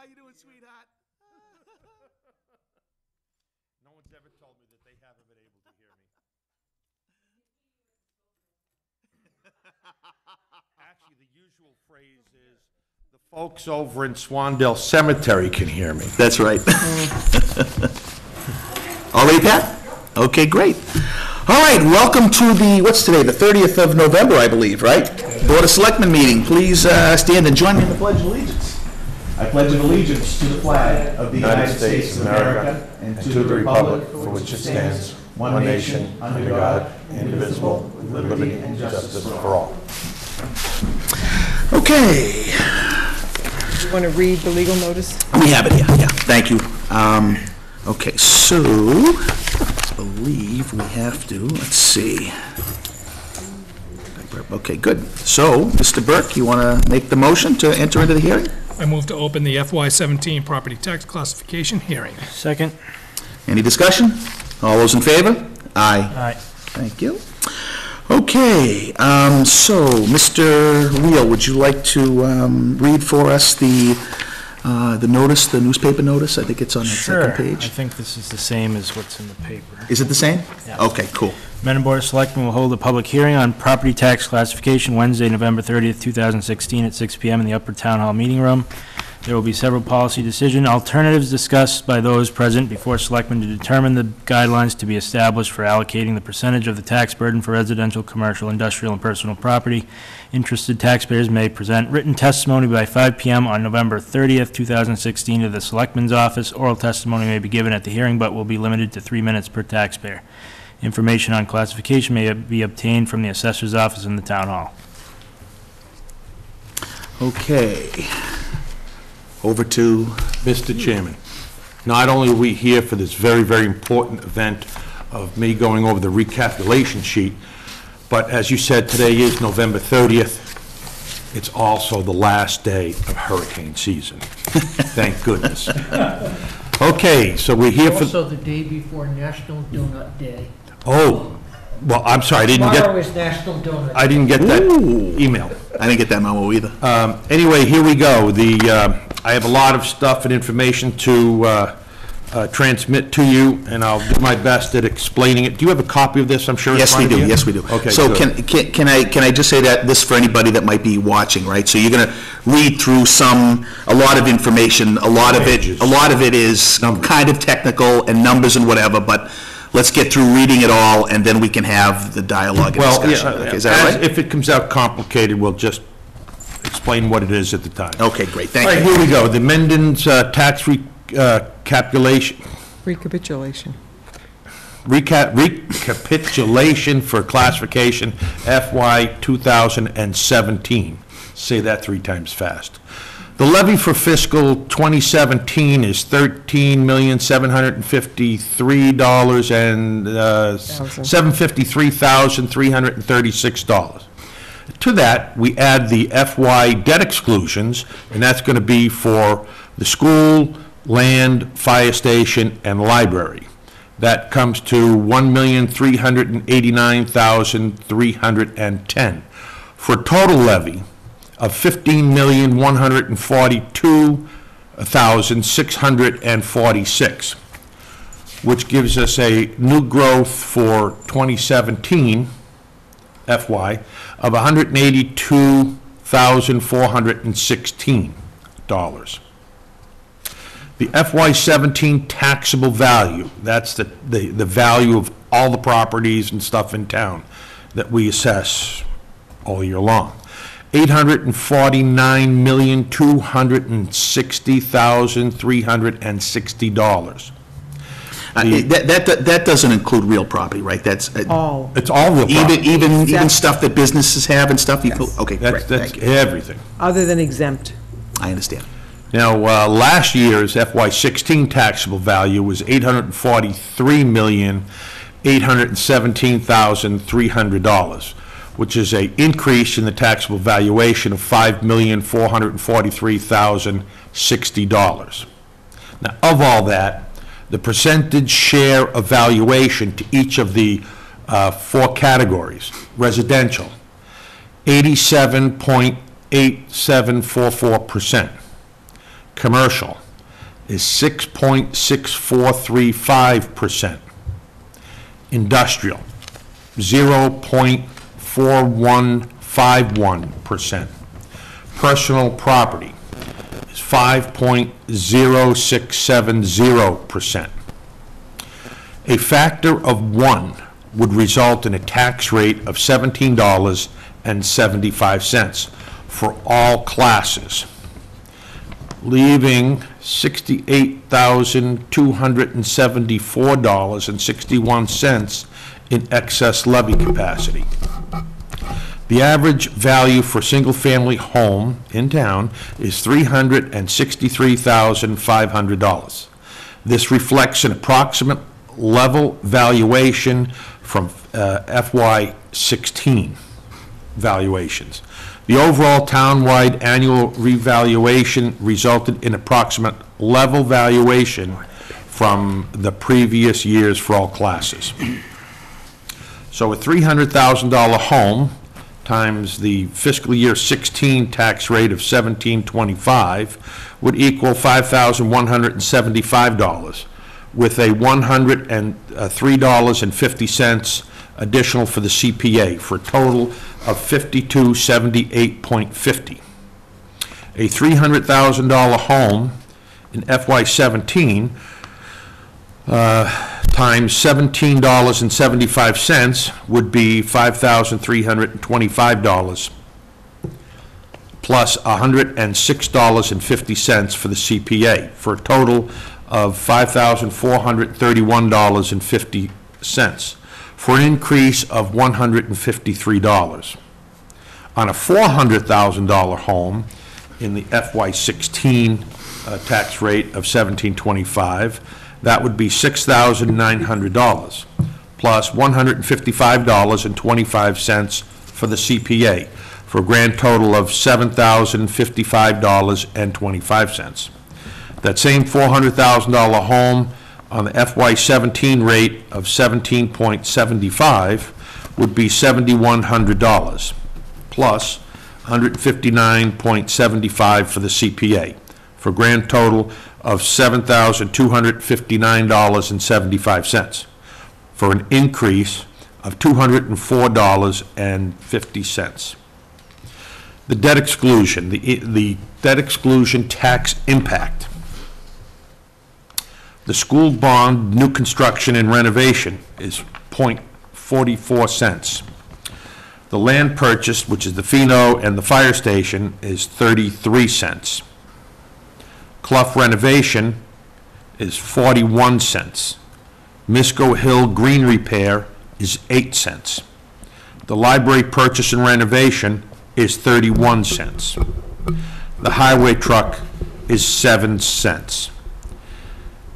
How you doing, sweetheart? No one's ever told me that they haven't been able to hear me. Actually, the usual phrase is, the folks over in Swandale Cemetery can hear me. That's right. All ready, Pat? Okay, great. All right, welcome to the, what's today, the 30th of November, I believe, right? Board of Selectmen meeting. Please stand and join me in the Pledge of Allegiance. I pledge allegiance to the flag of the United States of America and to the republic for which it stands, one nation, under God, indivisible, with liberty and justice for all. Okay. You want to read the legal notice? We have it here, yeah, thank you. Okay, so, I believe we have to, let's see. Okay, good. So, Mr. Burke, you want to make the motion to enter into the hearing? I move to open the FY17 property tax classification hearing. Second. Any discussion? All those in favor? Aye. Aye. Thank you. Okay, so, Mr. Wheel, would you like to read for us the notice, the newspaper notice? I think it's on that second I page. think this is the same as what's in the paper. Is it the same? Yeah. Okay, cool. Amendment Board of Selectmen will hold a public hearing on property tax classification Wednesday, November 30th, 2016 at 6 p.m. in the Upper Town Hall Meeting Room. There will be several policy decision alternatives discussed by those present before Selectmen to determine the guidelines to be established for allocating the percentage of the tax burden for residential, commercial, industrial, and personal property. Interested taxpayers may present written testimony by 5 p.m. on November 30th, 2016 to the Selectmen's office. Oral testimony may be given at the hearing but will be limited to 3 minutes per taxpayer. Information on classification may be obtained from the assessor's office in the town hall. Okay. Over to Mr. Chairman, not only are we here for this very, very important event of me going over the recalculation sheet, but as you said, today is November 30th. It's also the last day of hurricane season. Thank goodness. Okay, so we're here for... Also the day before National Donut Day. Oh, well, I'm sorry, Tomorrow is National Donut Day. I didn't get that email. I didn't get that memo either. Anyway, here we go. I have a lot of stuff and information to transmit to you, and I'll do my best at explaining it. Do you have a copy of this? I'm sure. Yes, we do. Yes, we do. Okay. So good. can I just say that this for anybody that might be watching, right? So you're going to read through a lot of information. A lot of it is kind of technical and numbers and whatever. But let's get through reading it all, and then we can have the dialogue and discussion. Yeah, okay, is that right? If it comes out complicated, we'll just explain what it is at the time. Okay, great. Thank All you. right, here we go. The Mendon's tax recapitulation. Recapitulation for classification FY 2017. Say that 3 times fast. The levy for fiscal 2017 is $13,753,336. To that, we add the FY debt exclusions, and that's going to be for the school, land, fire station, and library. That comes to $1,389,310 for a total levy of $15,142,646, which gives us a new growth for 2017 FY of $182,416. The FY17 taxable value, that's the value of all the properties and stuff in town that we assess all year long. $849,260,360. That doesn't include real property, right? That's All. It's all real property. even stuff that businesses have and stuff. Okay, great. That's Thank you. everything. Other than exempt. I understand. Now, last year's FY16 taxable value was $843,817,300, which is an increase in the taxable valuation of $5,443,060. Now, of all that, the percentage share of valuation to each of the 4 categories, residential, 87.8744%. Commercial is 6.6435%. Industrial, 0.4151%. Personal property is 5.0670%. A factor of 1 would result in a tax rate of $17.75 for all classes, leaving $68,274.61 in excess levy capacity. The average value for a single-family home in town is $363,500. This reflects an approximate level valuation from FY16 valuations. The overall townwide annual revaluation resulted in approximate level valuation from the previous years for all classes. So a $300,000 home times the fiscal year 16 tax rate of $1,725 would equal $5,175, with a $103.50 additional for the CPA, for a total of $5278.50. A $300,000 home in FY17 times $17.75 would be $5,325, plus $106.50 for the CPA, for a total of $5,431.50, for an increase of $153. On a $400,000 home in the FY16 tax rate of $1,725, that would be $6,900, plus $155.25 for the CPA, for a grand total of $7,055.25. That same $400,000 home on the FY17 rate of 17.75 would be $7,100, plus $159.75 for the CPA, for a grand total of $7,259.75, for an increase of $204.50. The debt exclusion, the debt exclusion tax impact. The school bond, new construction and renovation is 0.44 cents. The land purchase, which is the Pheno and the fire station, is 33 cents. Clough renovation is 41 cents. Misco Hill Green repair is 8 cents. The library purchase and renovation is 31 cents. The highway truck is 7 cents.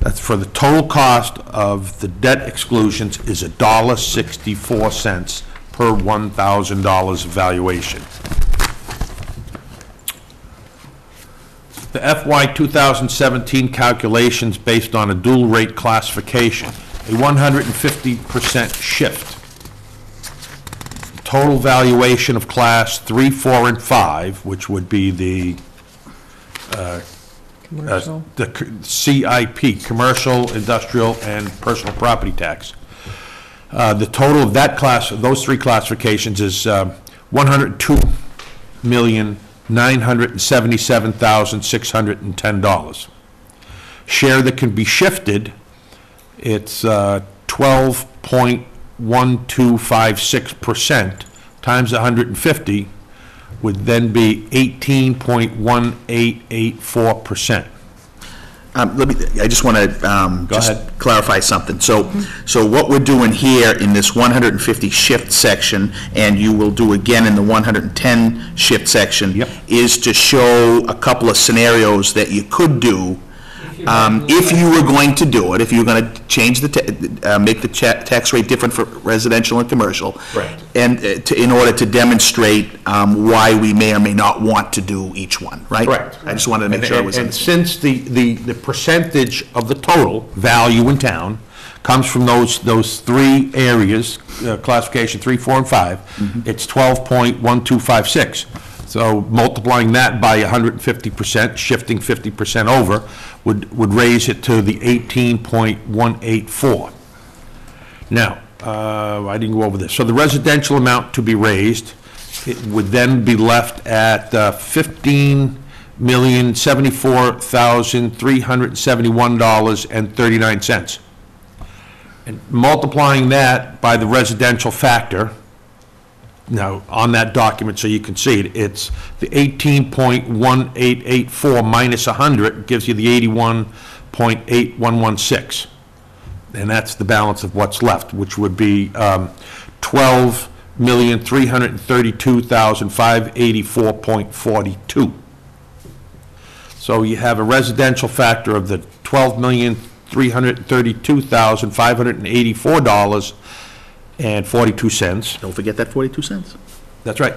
That's for the total cost of the debt exclusions is $1.64 per $1,000 valuation. The FY 2017 calculations based on a dual rate classification, a 150% shift. Total valuation of class 3, 4, and 5, which would be the Commercial. the CIP, commercial, industrial, and personal property tax. The total of that class, those three classifications, is $102,977,610. Share that can be shifted, it's 12.1256% times 150 would then be 18.1884%. I just want to just ahead. clarify something. So what we're doing here in this 150 shift section, and you will do again in the 110 shift section, Yep. is to show a couple of scenarios that you could do if you were going to do it, if you were going to change the, make the tax rate different for residential and commercial. Right. And in order to demonstrate why we may or may not want to do each one, right? Correct. I just wanted to make sure it was And understood. since the percentage of the total value in town comes from those three areas, classification 3, 4, and 5, it's 12.1256. So multiplying that by 150%, shifting 50% over, would raise it to the 18.184. Now, I didn't go over this. So the residential amount to be raised, it would then be left at $15,074,371.39. And multiplying that by the residential factor, now, on that document, so you can see it, it's the 18.1884 minus 100 gives you the 81.8116. And that's the balance of what's left, which would be $12,332,584.42. So you have a residential factor of the $12,332,584.42. Don't forget that 42 cents. That's right.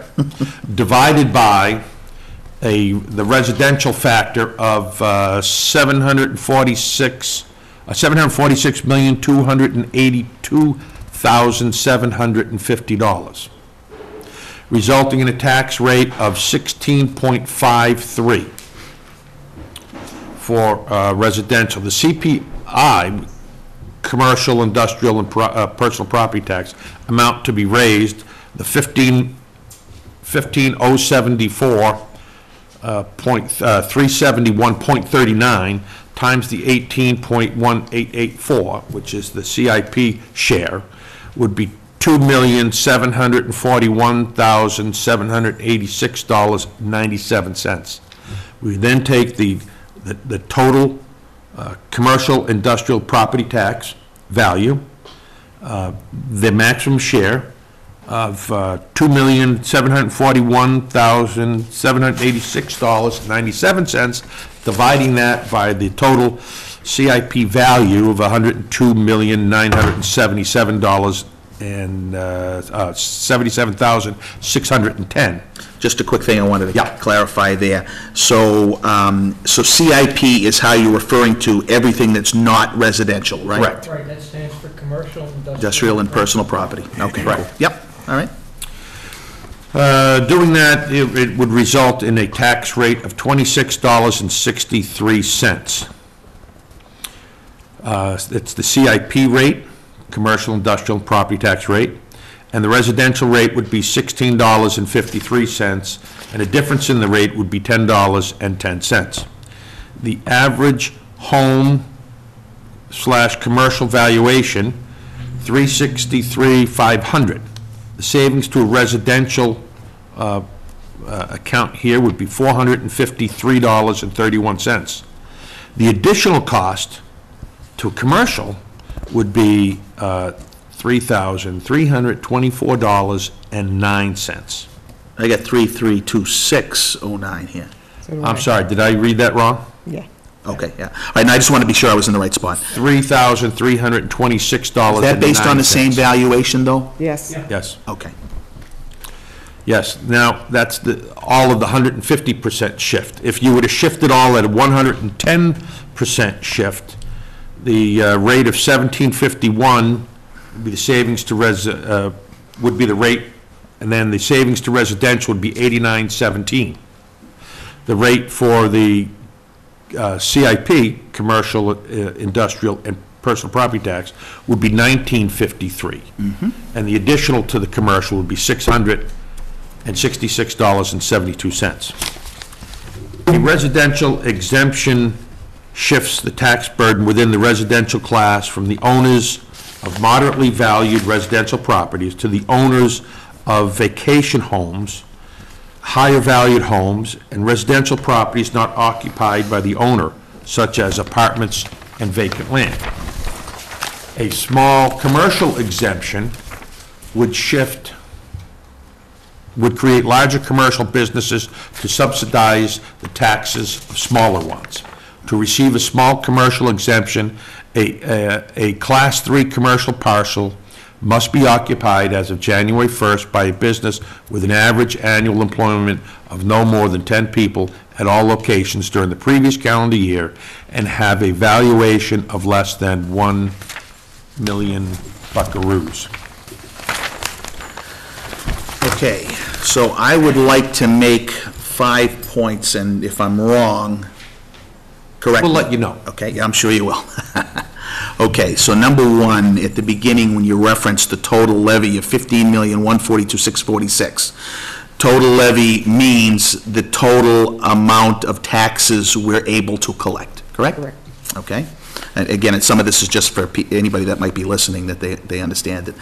Divided by the residential factor of $746,282,750, resulting in a tax rate of 16.53 for residential. The CPI, commercial, industrial, and personal property tax, amount to be raised, the 371.39 times the 18.1884, which is the CIP share, would be $2,741,786.97. We then take the total commercial industrial property tax value, the maximum share of $2,741,786.97, dividing that by the total CIP value of $102,977,610. Just a quick thing I wanted to Yeah. clarify there. So, so CIP is how you're referring to everything that's not residential, right? Correct. Right, that stands for commercial, Industrial and personal property. Okay, Right. cool. Yep, all right. Doing that, it would result in a tax rate of $26.63. It's the CIP rate, commercial, industrial, and property tax rate, and the residential rate would be $16.53, and a difference in the rate would be $10.10. The average home / commercial valuation, $363,500. The savings to a residential account here would be $453.31. The additional cost to a commercial would be $3,324.09. I got 332609 here. So do I. I'm sorry, did I read that wrong? Yeah. Okay, yeah. All right, and I just want to be sure I was in the right spot. $3,326.09. Is that based on the same valuation, though? Yes. Yes. Okay. Yes, now, that's all of the 150% shift. If you were to shift it all at a 110% shift, the rate of $17.51 would be the savings to would be the rate, and then the savings to residential would be $89.17. The rate for the CIP, commercial, industrial, and personal property tax, would be $19.53. And the additional to the commercial would be $666.72. A residential exemption shifts the tax burden within the residential class from the owners of moderately valued residential properties to the owners of vacation homes, higher valued homes, and residential properties not occupied by the owner, such as apartments and vacant land. A small commercial exemption would create larger commercial businesses to subsidize the taxes of smaller ones. To receive a small commercial exemption, a Class 3 commercial parcel must be occupied as of January 1st by a business with an average annual employment of no more than 10 people at all locations during the previous calendar year and have a valuation of less than 1 million buckaroos. Okay, so I would like to make 5 points, and if I'm wrong, correct me. We'll let you know. Okay, yeah, I'm sure you will. Okay, so number one, at the beginning, when you referenced the total levy of $15,142,646, total levy means the total amount of taxes we're able to collect, correct? Correct. Okay? And again, and some of this is just for anybody that might be listening, that they understand it.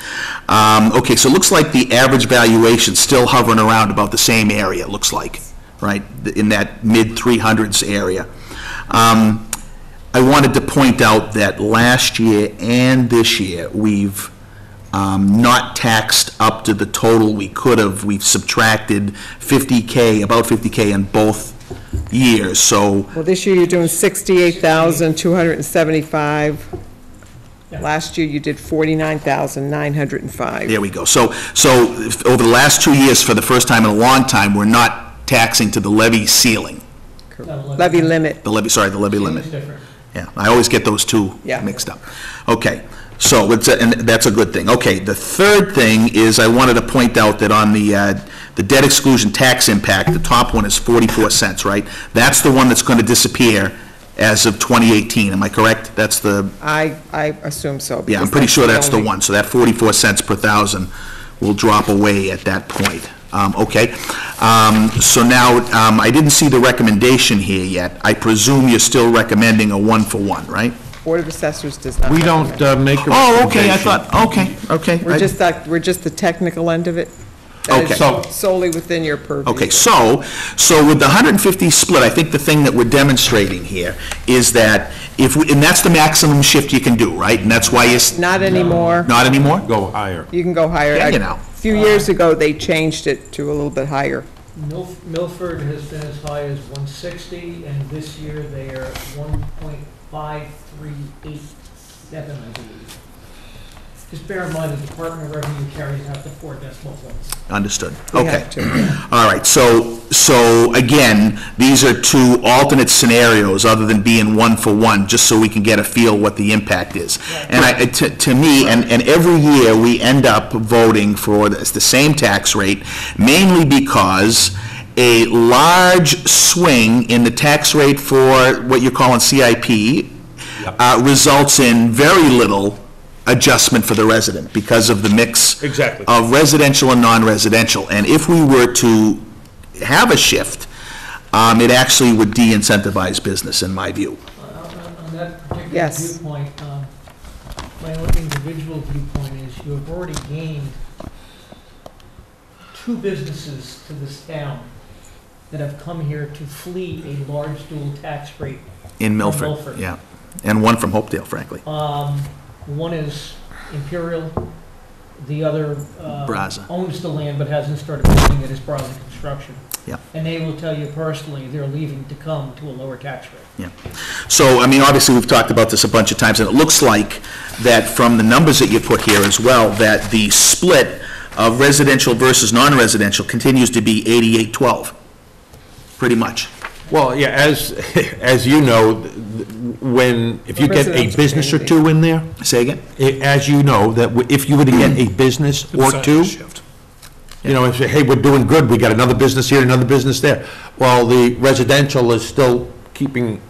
Okay, so it looks like the average valuation still hovering around about the same area, it looks like, right? In that mid-300s area. I wanted to point out that last year and this year, we've not taxed up to the total we could have. We've subtracted 50K, about 50K in both years, so, Well, this year you're doing 68,275. Last year you did 49,905. there we go. So over the last 2 years, for the first time in a long time, we're not taxing to the levy ceiling. Levy limit. The levy limit. It's different. Yeah, I always get those two Yeah. mixed up. Okay, so and that's a good thing. Okay, the third thing is I wanted to point out that on the debt exclusion tax impact, the top one is 44 cents, right? That's the one that's going to disappear as of 2018, am I correct? That's the, I assume so. yeah, I'm because pretty sure that's the only- one. So that 44 cents per thousand will drop away at that point. Okay, so now, I didn't see the recommendation here yet. I presume you're still recommending a 1-for-1, right? Board of Assessors does not. We don't make a Oh, okay, I recommendation. thought, okay. We're just the technical end of it. That is Okay. So- solely within your purview. Okay, so with the 150 split, I think the thing that we're demonstrating here is that and that's the maximum shift you can do, right? And that's why Not anymore. not anymore? Go higher. You can go higher. Yeah, you know. A few years ago, they changed it to a little bit higher. Milford has been as high as 160, and this year they are 1.5387, I believe. Just bear in mind, the Department of Revenue carries out the 4 decimal points. Understood. We Okay. have to, yeah. All right, so again, these are two alternate scenarios other than being 1-for-1, just so we can get a feel what the impact is. And to me, and every year, we end up voting for the same tax rate, mainly because a large swing in the tax rate for what you're calling CIP results in very little adjustment for the resident because of the mix Exactly. of residential and non-residential. And if we were to have a shift, it actually would de-incentivize business, in my view. On that particular Yes. viewpoint, my own individual viewpoint is you have already gained 2 businesses to this town that have come here to flee a large dual tax rate. In Milford, Milford. yeah. And one from Hopedale, frankly. One is Imperial, the other Braza. owns the land but hasn't started building it, is Braza Construction. Yeah. And they will tell you personally, they're leaving to come to a lower tax rate. So, I mean, obviously, we've talked about this a bunch of times, and it looks like that from the numbers that you put here as well, that the split of residential versus non-residential continues to be 88-12, pretty much. Well, yeah, as you know, if you get a Residential business or community. two in there, Say again? as you know, that if you were to get a business or two, you know, and say, hey, we're doing good, we got another business here, another business there. Well, the residential is still keeping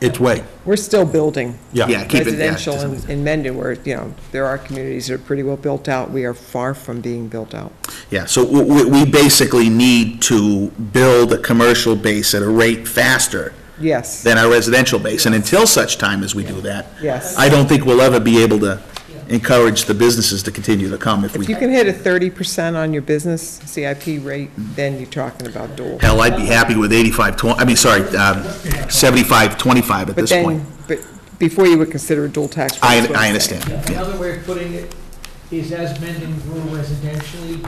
its way. We're still building Yeah, keep it, yeah. residential in Mendon, where, there are communities that are pretty well built out. We are far from being built out. Yeah, so we basically need to build a commercial base at a rate faster Yes, than our residential base, and until such time as we do that, yes. I don't think we'll ever be able to encourage the businesses to continue to come if If you we, can hit a 30% on your business CIP rate, then you're talking about dual. hell, I'd be happy with 75-25 at this point. But before you would consider a dual tax rate. I is what I'm understand. saying. Yeah. Another way of putting it is as Mendon grew residentially,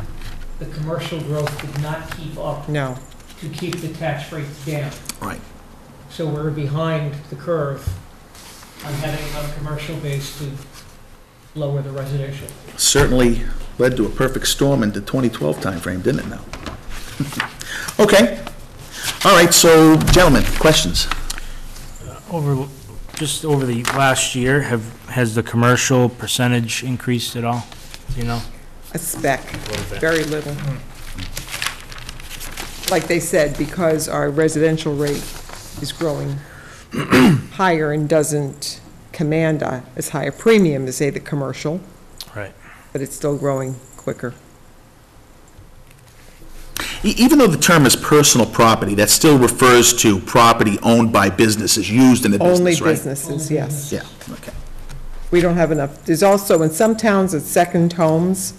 the commercial growth did not keep up No, to keep the tax rates down. Right. So we're behind the curve on having enough commercial base to lower the residential. Certainly led to a perfect storm in the 2012 timeframe, didn't it now? Okay. All right, so gentlemen, questions? Just over the last year, has the commercial percentage increased at all? Do you know? a speck, very little. like they said, because our residential rate is growing higher and doesn't command as high a premium as, say, the commercial, Right. but it's still growing quicker. Even though the term is personal property, that still refers to property owned by businesses, used in a Only business, right? businesses, yes. Yeah, okay. We don't have enough. There's also, in some towns, it's second homes,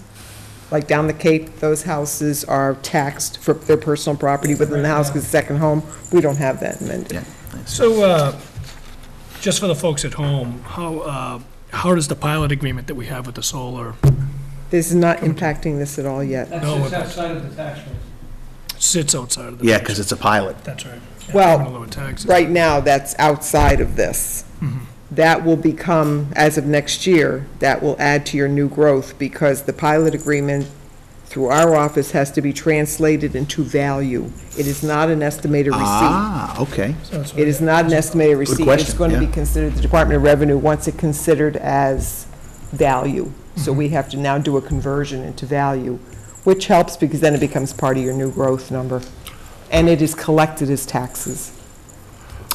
like down the Cape, those houses are taxed for their personal property within the house because it's second home. We don't have that in Mendon. Yeah. Nice. So, just for the folks at home, how does the pilot agreement that we have with the solar This is not impacting this at all yet. That's No, just but- outside of the tax rate. sits outside of the? Yeah, because it's a pilot. That's right. Well, Gonna lower taxes. Right now, that's outside of this. That will become, as of next year, that will add to your new growth because the pilot agreement through our office has to be translated into value. It is not an estimated receipt. Ah, okay. So that's what- It is not an estimated receipt. It's question, going to be yeah. considered, the Department of Revenue wants it considered as value. So we have to now do a conversion into value, which helps because then it becomes part of your new growth number. And it is collected as taxes.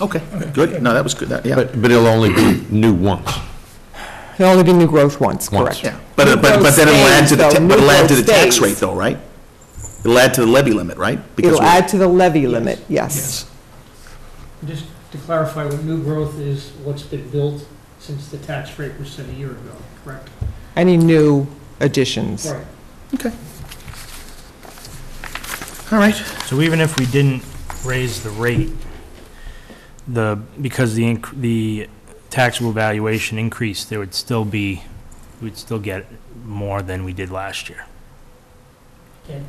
Okay, good. No, that was good. Yeah. But it'll only be new once. It'll only be new growth once, Once. correct? Yeah, but New then growth it'll add to the, stays, though. but it'll New add to the growth tax stays. rate though, right? It'll add to the levy limit, right? Because It'll we're- add to the levy limit, yes. Just to clarify, what new growth is what's been built since the tax rate was set a year ago, correct? Any new additions. Right. Okay. All right. So even if we didn't raise the rate, because the taxable valuation increased, there would still be, we'd still get more than we did last year. And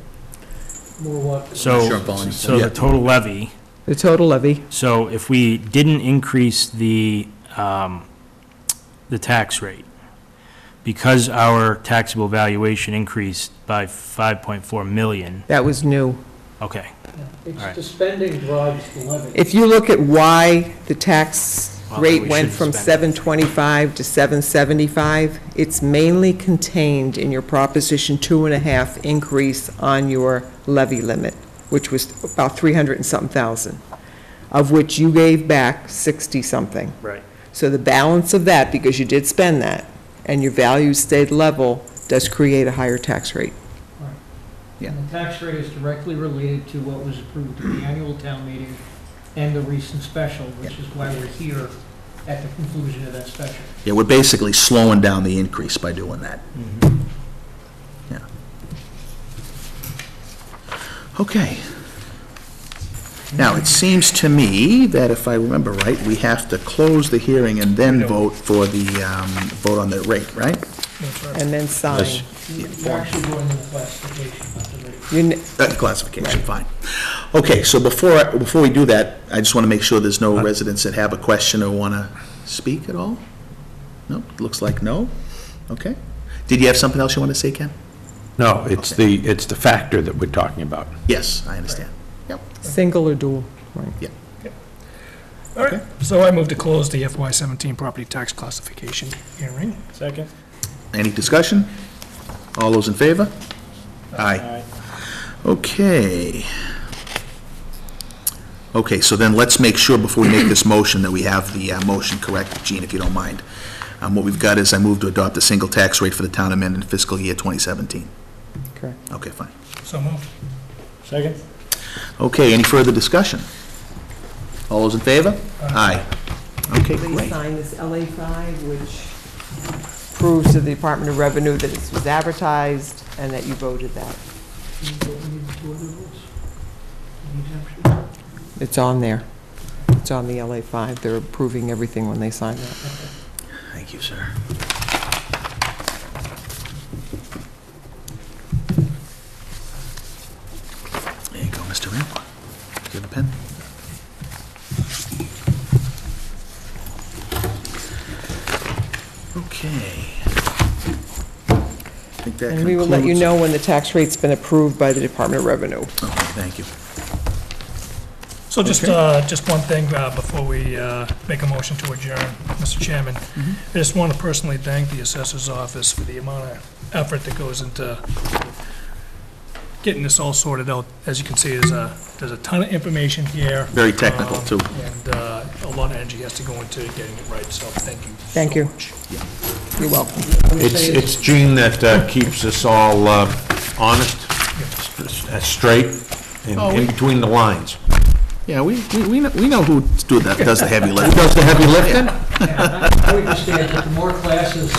more what? So, Sure, volume. so Yeah. the total levy, The total levy, so if we didn't increase the tax rate, because our taxable valuation increased by 5.4 million, that was new. okay, It's All right. the spending drives the levy. If you look at why the tax Well, rate we went shouldn't from spend it. 725 to 775, it's mainly contained in your Proposition 2.5 increase on your levy limit, which was about 300 and something thousand, of which you gave back 60-something. right. So the balance of that, because you did spend that, and your values stayed level, does create a higher tax rate. Yeah. And the tax rate is directly related to what was approved at the annual town meeting and the recent special, which is why we're here at the conclusion of that special. Yeah, we're basically slowing down the increase by doing that. Yeah. Okay. Now, it seems to me that if I remember right, we have to close the hearing and then vote for the, vote on the rate, right? That's right. And then sign. Yes. You're actually going in the classification, not the rate. You kn- Classification, fine. Okay, so before we do that, I just want to make sure there's no residents that have a question or want to speak at all? No, looks like no. Okay. Did you have something else you want to say, Ken? No, it's the factor that we're talking about. Yes, I understand. Yep. Single or dual, right? All right, so I move to close the FY17 property tax classification hearing. Second? Any discussion? All those in favor? Aye. Okay. Okay, so then let's make sure before we make this motion that we have the motion correct, Gene, if you don't mind. What we've got is I move to adopt a single tax rate for the town of Mendon fiscal year 2017. Correct. Okay, fine. So moved. Second? Okay, any further discussion? All those in favor? Aye. Okay, Please great. sign this LA5, which proves to the Department of Revenue that it was advertised and that you voted that. You need two other votes. The exemption. It's on there. It's on the LA5. They're approving everything when they sign that. Thank you, sir. There you go, Mr. Rampa. Do you have a pen? Okay. I think that And we will let you concludes- know when the tax rate's been approved by the Department of Revenue. Okay, thank you. So just one thing before we make a motion to adjourn, Mr. Chairman. I just want to personally thank the assessor's office for the amount of effort that goes into getting this all sorted out. As you can see, there's a ton of information here. Very technical, too. And a lot of energy has to go into getting it right, so thank you. Thank so you. much. You're welcome. It's Gene that keeps us all honest, straight, and in between the lines. Yeah, we know who does the heavy Who lifting. does the heavy lifting? I would just add that the more classes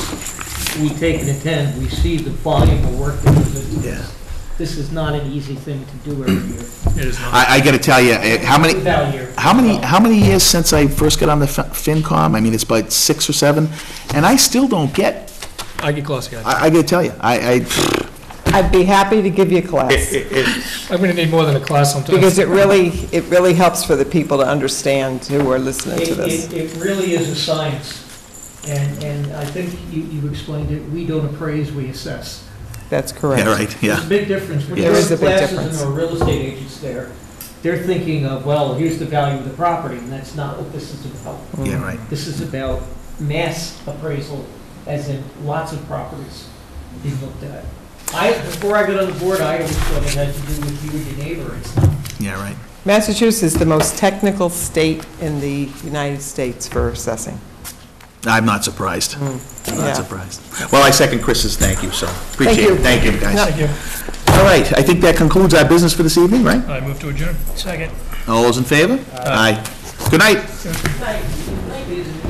we take and attend, we see the volume of work that goes into Yeah. this. This is not an easy thing to do every year. It is not. I gotta tell you, how many years since I first got on the FinCom? I mean, it's about 6 or 7, and I still don't get, I get close, guys. I gotta tell you, I'd be happy to give you a class, I'm gonna need more than a class sometimes. because it really helps for the people to understand who are listening to this. It really is a science, and I think you explained it, we don't appraise, we assess. That's correct. yeah, right, There's yeah. a big difference. When There you is go a to big classes difference. and there are real estate agents there, they're thinking of, well, here's the value of the property, and that's not what this is about. Yeah, right. This is about mass appraisal, as in lots of properties being looked at. Before I got on the board, I always thought it had to do with you and your neighbor. It's not. Yeah, right. Massachusetts is the most technical state in the United States for assessing. I'm not surprised. I'm yeah. not surprised. Well, I second Chris's thank you, so appreciate you. it. Thank you, guys. Thank you. All right, I think that concludes our business for this evening, right? I move to adjourn. Second. All those in favor? Aye. Good night. Thank you.